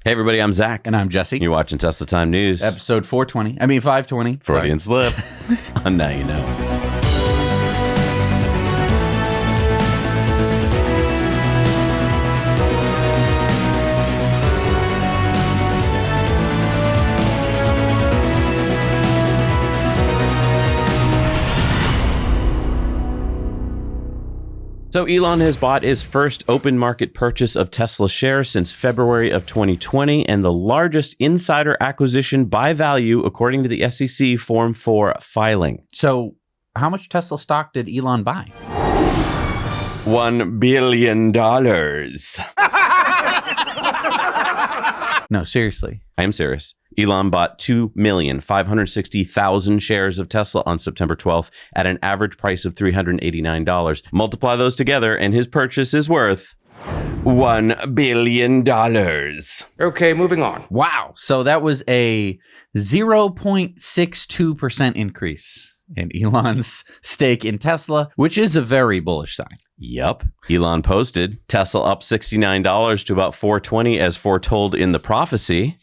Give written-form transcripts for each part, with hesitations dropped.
Hey everybody, I'm Zach. And I'm Jesse. You're watching Tesla Time News. Episode 520. Freudian slip. Now you know. So Elon has bought his first open market purchase of Tesla shares since February of 2020 and the largest insider acquisition by value according to the SEC Form 4 filing. So how much Tesla stock did Elon buy? $1 billion. No, seriously. I am serious. Elon bought 2,560,000 shares of Tesla on September 12th at an average price of $389. Multiply those together and his purchase is worth $1 billion. Okay, moving on. Wow. So that was a 0.62% increase in Elon's stake in Tesla, which is a very bullish sign. Yup. Elon posted Tesla up $69 to about $420 as foretold in the prophecy.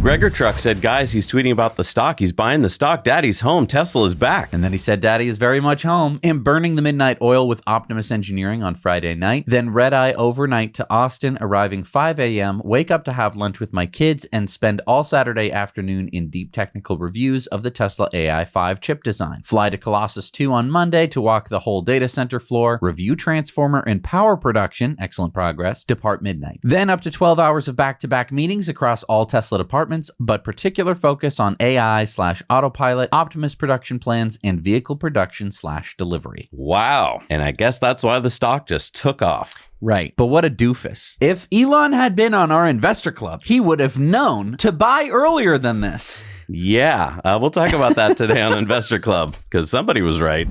Gregor Truck said, guys, he's tweeting about the stock. He's buying the stock. Daddy's home. Tesla is back. And then he said, Daddy is very much home. And burning the midnight oil with Optimus Engineering on Friday night. Then red eye overnight to Austin, arriving 5 a.m., wake up to have lunch with my kids, and spend all Saturday afternoon in deep technical reviews of the Tesla AI5 chip design. Fly to Colossus 2 on Monday to walk the whole data center floor, review transformer and power production, excellent progress, depart midnight. Then up to 12 hours of back-to-back meetings across all Tesla departments, but particular focus on AI/autopilot, Optimus production plans, and vehicle production/delivery. Wow. And I guess that's why the stock just took off. Right. But what a doofus. If Elon had been on our investor club, he would have known to buy earlier than this. Yeah. We'll talk about that today on Investor Club because somebody was right.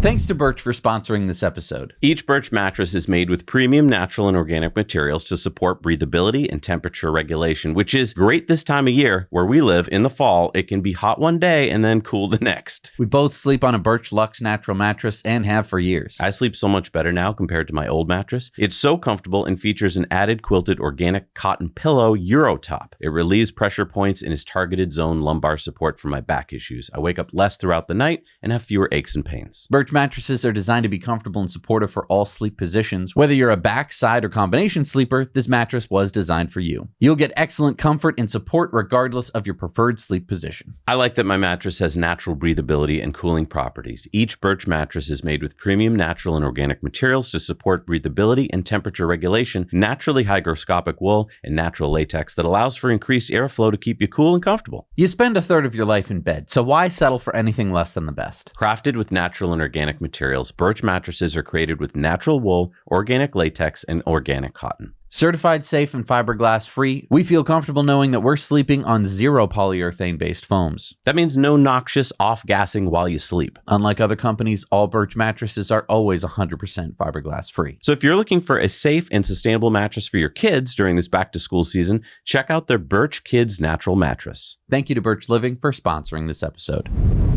Thanks to Birch for sponsoring this episode. Each Birch mattress is made with premium natural and organic materials to support breathability and temperature regulation, which is great this time of year. Where we live in the fall, it can be hot one day and then cool the next. We both sleep on a Birch Luxe natural mattress and have for years. I sleep so much better now compared to my old mattress. It's so comfortable and features an added quilted organic cotton pillow Eurotop. It relieves pressure points and is targeted zone lumbar support for my back issues. I wake up less throughout the night and have fewer aches and pains. Birch mattresses are designed to be comfortable and supportive for all sleep positions. Whether you're a back, side, or combination sleeper, this mattress was designed for you. You'll get excellent comfort and support regardless of your preferred sleep position. I like that my mattress has natural breathability and cooling properties. Each Birch mattress is made with premium natural and organic materials to support breathability and temperature regulation, naturally hygroscopic wool, and natural latex that allows for increased airflow to keep you cool and comfortable. You spend a third of your life in bed, so why settle for anything less than the best? Crafted with natural and organic materials, Birch mattresses are created with natural wool, organic latex, and organic cotton. Certified safe and fiberglass free, we feel comfortable knowing that we're sleeping on zero polyurethane-based foams. That means no noxious off-gassing while you sleep. Unlike other companies, all Birch mattresses are always 100% fiberglass free. So if you're looking for a safe and sustainable mattress for your kids during this back-to-school season, check out their Birch Kids Natural Mattress. Thank you to Birch Living for sponsoring this episode.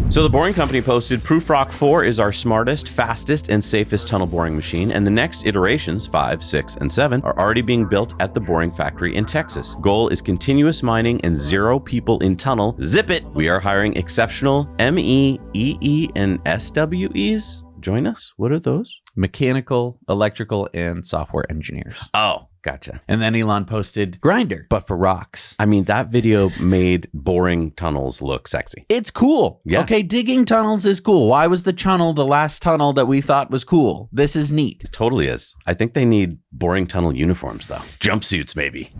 So the Boring Company posted, Proofrock 4 is our smartest, fastest, and safest tunnel boring machine, and the next iterations, 5, 6, and 7, are already being built at the Boring Factory in Texas. Goal is continuous mining and 0 people in tunnel. Zip it! We are hiring exceptional ME, EE, and SWEs. Join us. What are those? Mechanical, electrical, and software engineers. Oh, gotcha. And then Elon posted Grindr, but for rocks. I mean, that video made boring tunnels look sexy. It's cool. Yeah. Okay, digging tunnels is cool. Why was the tunnel the last tunnel that we thought was cool? This is neat. It totally is. I think they need boring tunnel uniforms, though. Jumpsuits, maybe.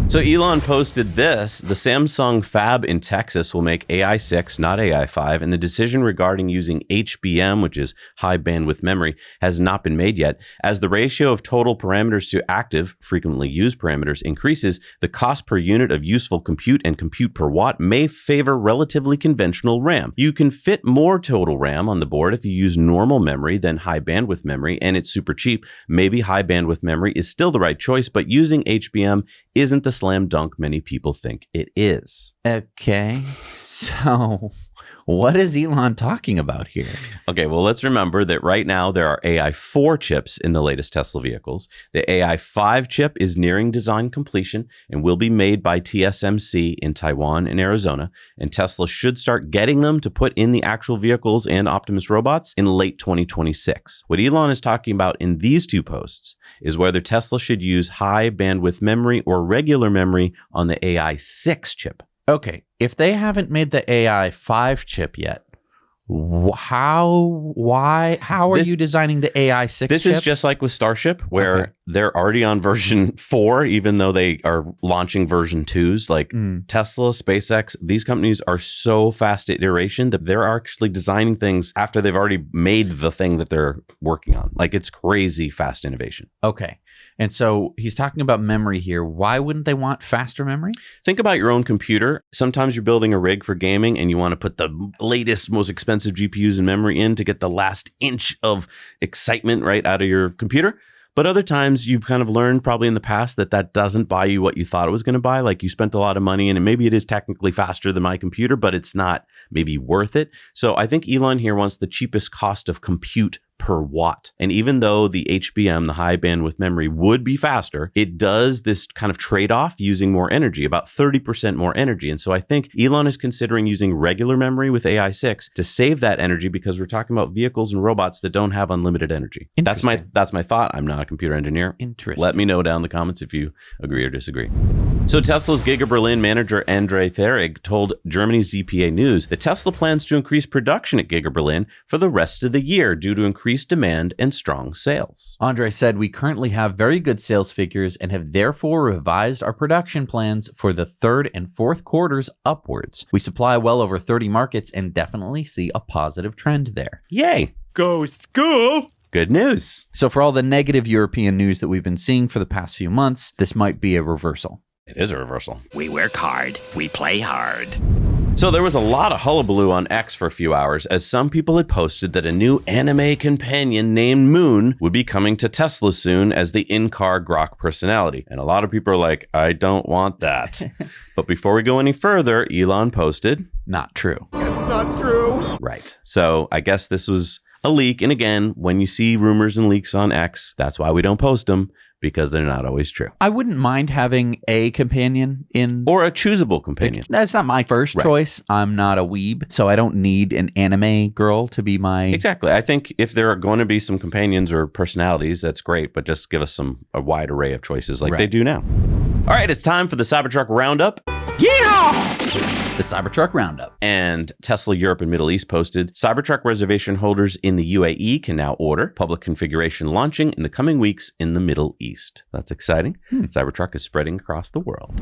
So Elon posted this. The Samsung fab in Texas will make AI6, not AI5, and the decision regarding using HBM, which is high bandwidth memory, has not been made yet. As the ratio of total parameters to active, frequently used parameters increases, the cost per unit of useful compute and compute per watt may favor relatively conventional RAM. You can fit more total RAM on the board if you use normal memory than high bandwidth memory, and it's super cheap. Maybe high bandwidth memory is still the right choice, but using HBM isn't the slam dunk many people think it is. Okay, so What is Elon talking about here? Okay, well, let's remember that right now there are AI4 chips in the latest Tesla vehicles. The AI5 chip is nearing design completion and will be made by TSMC in Taiwan and Arizona. And Tesla should start getting them to put in the actual vehicles and Optimus robots in late 2026. What Elon is talking about in these two posts is whether Tesla should use high bandwidth memory or regular memory on the AI6 chip. Okay, if they haven't made the AI5 chip yet, how are you designing the AI6 chip? This is just like with Starship, where they're already on version 4, even though they are launching version 2s. Like Tesla, SpaceX, these companies are so fast at iteration that they're actually designing things after they've already made the thing that they're working on. Like, it's crazy fast innovation. Okay. And so he's talking about memory here. Why wouldn't they want faster memory? Think about your own computer. Sometimes you're building a rig for gaming and you want to put the latest, most expensive GPUs and memory in to get the last inch of excitement right out of your computer. But other times you've kind of learned probably in the past that that doesn't buy you what you thought it was going to buy. Like, you spent a lot of money and maybe it is technically faster than my computer, but it's not maybe worth it. So I think Elon here wants the cheapest cost of compute per watt. And even though the HBM, the high bandwidth memory, would be faster, it does this kind of trade-off using more energy, about 30% more energy. And so I think Elon is considering using regular memory with AI6 to save that energy, because we're talking about vehicles and robots that don't have unlimited energy. That's my thought. I'm not a computer engineer. Interesting. Let me know down in the comments if you agree or disagree. So Tesla's GigaBerlin manager Andre Therig told Germany's DPA News that Tesla plans to increase production at GigaBerlin for the rest of the year due to increased demand and strong sales. Andre said, "We currently have very good sales figures and have therefore revised our production plans for the third and fourth quarters upwards. We supply well over 30 markets and definitely see a positive trend there." Yay. Go school! Good news. So for all the negative European news that we've been seeing for the past few months, this might be a reversal. It is a reversal. We work hard. We play hard. So there was a lot of hullabaloo on X for a few hours as some people had posted that a new anime companion named Moon would be coming to Tesla soon as the in-car Grok personality. And a lot of people are like, I don't want that. But before we go any further, Elon posted, Not true. Not true. Right. So I guess this was a leak. And again, when you see rumors and leaks on X, that's why we don't post them, because they're not always true. I wouldn't mind having a companion in... Or a choosable companion. That's not my first choice. I'm not a weeb, so I don't need an anime girl to be my... Exactly. I think if there are going to be some companions or personalities, that's great, but just give us a wide array of choices like they do now. All right, it's time for the Cybertruck Roundup. Yeehaw! The Cybertruck Roundup. And Tesla Europe and Middle East posted, Cybertruck reservation holders in the UAE can now order. Public configuration launching in the coming weeks in the Middle East. That's exciting. Cybertruck is spreading across the world.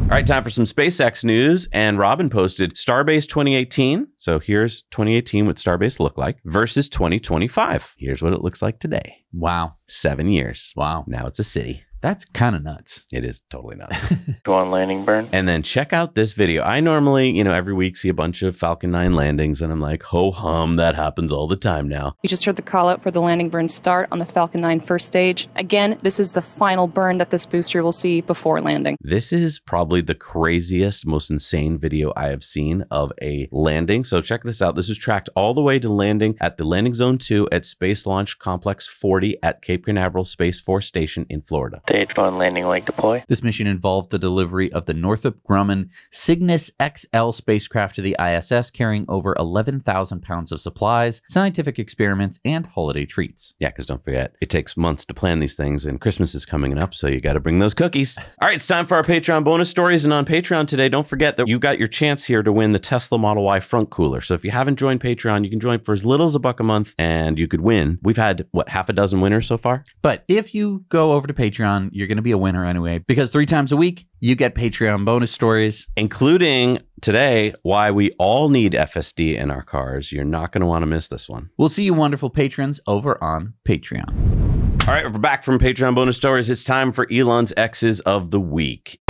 All right, time for some SpaceX news. And Robin posted Starbase 2018. So here's 2018 what Starbase looked like versus 2025. Here's what it looks like today. Wow. 7 years. Wow. Now it's a city. That's kind of nuts. It is totally nuts. Go on landing burn. And then check out this video. I normally, every week see a bunch of Falcon 9 landings, and I'm like, ho hum, that happens all the time now. You just heard the call out for the landing burn start on the Falcon 9 first stage. Again, this is the final burn that this booster will see before landing. This is probably the craziest, most insane video I have seen of a landing. So check this out. This is tracked all the way to landing at the Landing Zone 2 at Space Launch Complex 40 at Cape Canaveral Space Force Station in Florida. Stage 1 landing leg deploy. This mission involved the delivery of the Northrop Grumman Cygnus XL spacecraft to the ISS, carrying over 11,000 pounds of supplies, scientific experiments, and holiday treats. Yeah, because don't forget, it takes months to plan these things, and Christmas is coming up, so you got to bring those cookies. All right, it's time for our Patreon bonus stories, and on Patreon today, don't forget that you got your chance here to win the Tesla Model Y front cooler. So if you haven't joined Patreon, you can join for as little as $1 a month, and you could win. We've had, half a dozen winners so far? But if you go over to Patreon, you're going to be a winner anyway, because 3 times a week, you get Patreon bonus stories. Including today, why we all need FSD in our cars. You're not going to want to miss this one. We'll see you wonderful patrons over on Patreon. All right, we're back from Patreon bonus stories. It's time for Elon's X's of the week.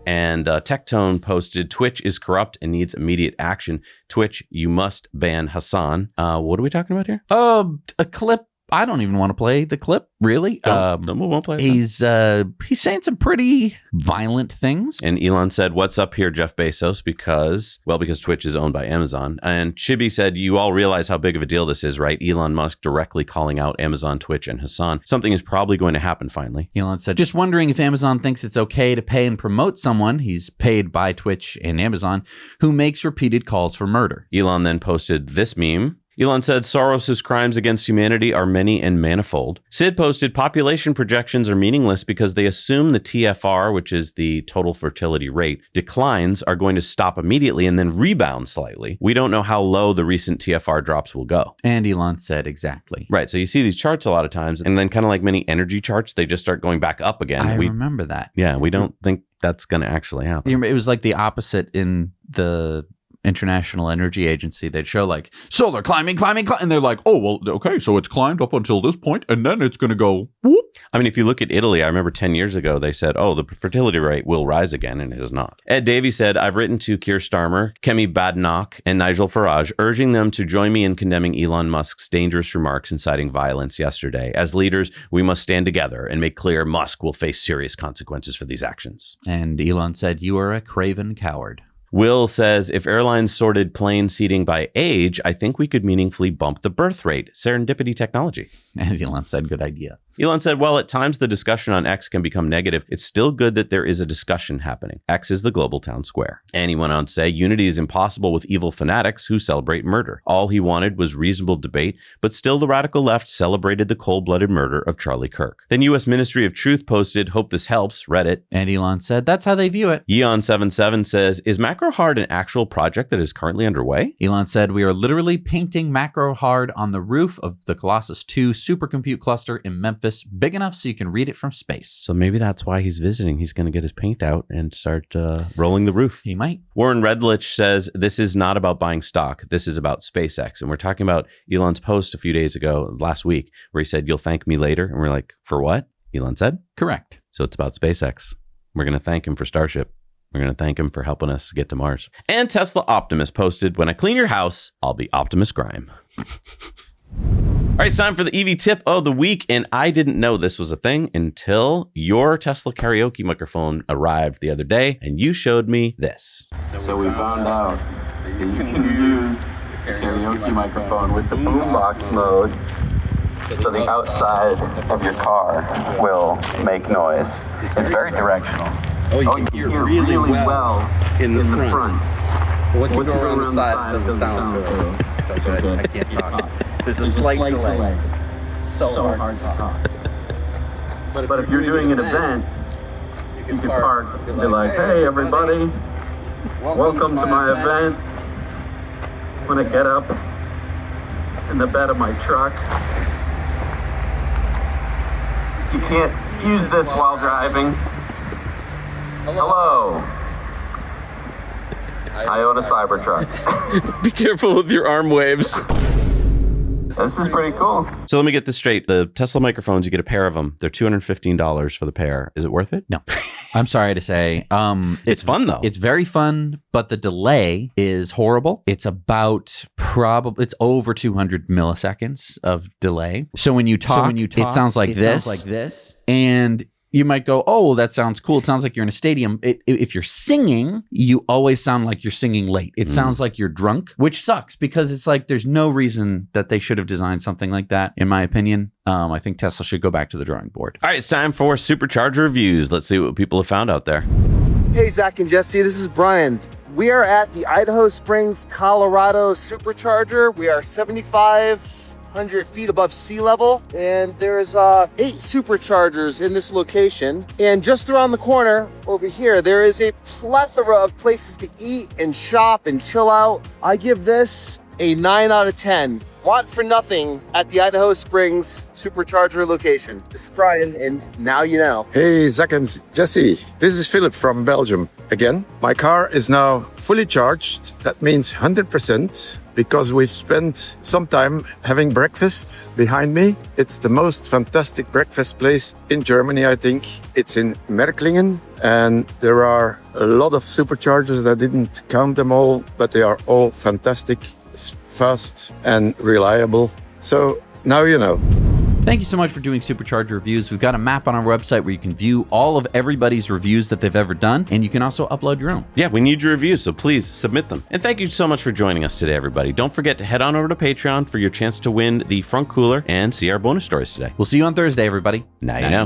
And Tectone posted, Twitch is corrupt and needs immediate action. Twitch, you must ban Hassan. What are we talking about here? A clip I don't even want to play the clip, really. We won't play it. He's saying some pretty violent things. And Elon said, "What's up here, Jeff Bezos?" Because Twitch is owned by Amazon. And Chibi said, "You all realize how big of a deal this is, right? Elon Musk directly calling out Amazon, Twitch, and Hassan. Something is probably going to happen finally." Elon said, "Just wondering if Amazon thinks it's okay to pay and promote someone," he's paid by Twitch and Amazon, "who makes repeated calls for murder." Elon then posted this meme. Elon said Soros's crimes against humanity are many and manifold. Sid posted population projections are meaningless because they assume the TFR, which is the total fertility rate, declines are going to stop immediately and then rebound slightly. We don't know how low the recent TFR drops will go. And Elon said exactly. Right. So you see these charts a lot of times, and then kind of like many energy charts, they just start going back up again. I remember that. Yeah, we don't think that's going to actually happen. It was like the opposite in the International Energy Agency. They'd show like solar climbing, and they're like, oh, well, okay, so it's climbed up until this point, and then it's going to go whoop. I mean, if you look at Italy, I remember 10 years ago, they said, oh, the fertility rate will rise again, and it is not. Ed Davey said, I've written to Keir Starmer, Kemi Badenoch, and Nigel Farage, urging them to join me in condemning Elon Musk's dangerous remarks inciting violence yesterday. As leaders, we must stand together and make clear Musk will face serious consequences for these actions. And Elon said, you are a craven coward. Will says, if airlines sorted plane seating by age, I think we could meaningfully bump the birth rate. Serendipity technology. And Elon said, good idea. Elon said, well, at times the discussion on X can become negative. It's still good that there is a discussion happening. X is the global town square. And he went on to say, unity is impossible with evil fanatics who celebrate murder. All he wanted was reasonable debate, but still the radical left celebrated the cold-blooded murder of Charlie Kirk. Then U.S. Ministry of Truth posted, hope this helps, Reddit. And Elon said, that's how they view it. Yeon77 says, is Macro Hard an actual project that is currently underway? Elon said, we are literally painting Macro Hard on the roof of the Colossus 2 supercompute cluster in Memphis, big enough so you can read it from space. So maybe that's why he's visiting. He's going to get his paint out and start rolling the roof. He might. Warren Redlich says, this is not about buying stock. This is about SpaceX. And we're talking about Elon's post a few days ago, last week, where he said, you'll thank me later. And we're like, for what? Elon said? Correct. So it's about SpaceX. We're going to thank him for Starship. We're going to thank him for helping us get to Mars. And Tesla Optimus posted, when I clean your house, I'll be Optimus Grime. All right, it's time for the EV tip of the week. And I didn't know this was a thing until your Tesla karaoke microphone arrived the other day and you showed me this. So we found out that you can use the karaoke microphone with the boombox mode, so the outside of your car will make noise. It's very directional. Oh, you can hear really well in the front. Once you go around the side, it doesn't sound so good. I can't talk. There's a slight delay. So hard to talk. But if you're doing an event, you can park and be like, hey everybody, welcome to my event. I'm gonna get up in the bed of my truck. You can't use this while driving. Hello. I own a Cybertruck. Be careful with your arm waves. This is pretty cool. So let me get this straight. The Tesla microphones, you get a pair of them. They're $215 for the pair. Is it worth it? No. I'm sorry to say. It's fun, though. It's very fun, but the delay is horrible. It's about it's over 200 milliseconds of delay. So when you talk, it sounds like this. And you might go, oh, well, that sounds cool. It sounds like you're in a stadium. If you're singing, you always sound like you're singing late. It sounds like you're drunk, which sucks because it's like there's no reason that they should have designed something like that, in my opinion. I think Tesla should go back to the drawing board. All right, it's time for Supercharger Reviews. Let's see what people have found out there. Hey, Zach and Jesse, this is Brian. We are at the Idaho Springs, Colorado Supercharger. We are 7,500 feet above sea level, and there's 8 superchargers in this location. And just around the corner over here, there is a plethora of places to eat and shop and chill out. I give this a 9 out of 10. Want for nothing at the Idaho Springs Supercharger location. This is Brian, and now you know. Hey, Zach and Jesse. This is Philip from Belgium again. My car is now fully charged. That means 100%. Because we've spent some time having breakfast behind me. It's the most fantastic breakfast place in Germany, I think. It's in Merklingen, and there are a lot of superchargers. I didn't count them all, but they are all fantastic, fast and reliable. So now you know. Thank you so much for doing Supercharger Reviews. We've got a map on our website where you can view all of everybody's reviews that they've ever done, and you can also upload your own. Yeah, we need your reviews, so please submit them. And thank you so much for joining us today, everybody. Don't forget to head on over to Patreon for your chance to win the front cooler and see our bonus stories today. We'll see you on Thursday, everybody. Now you know.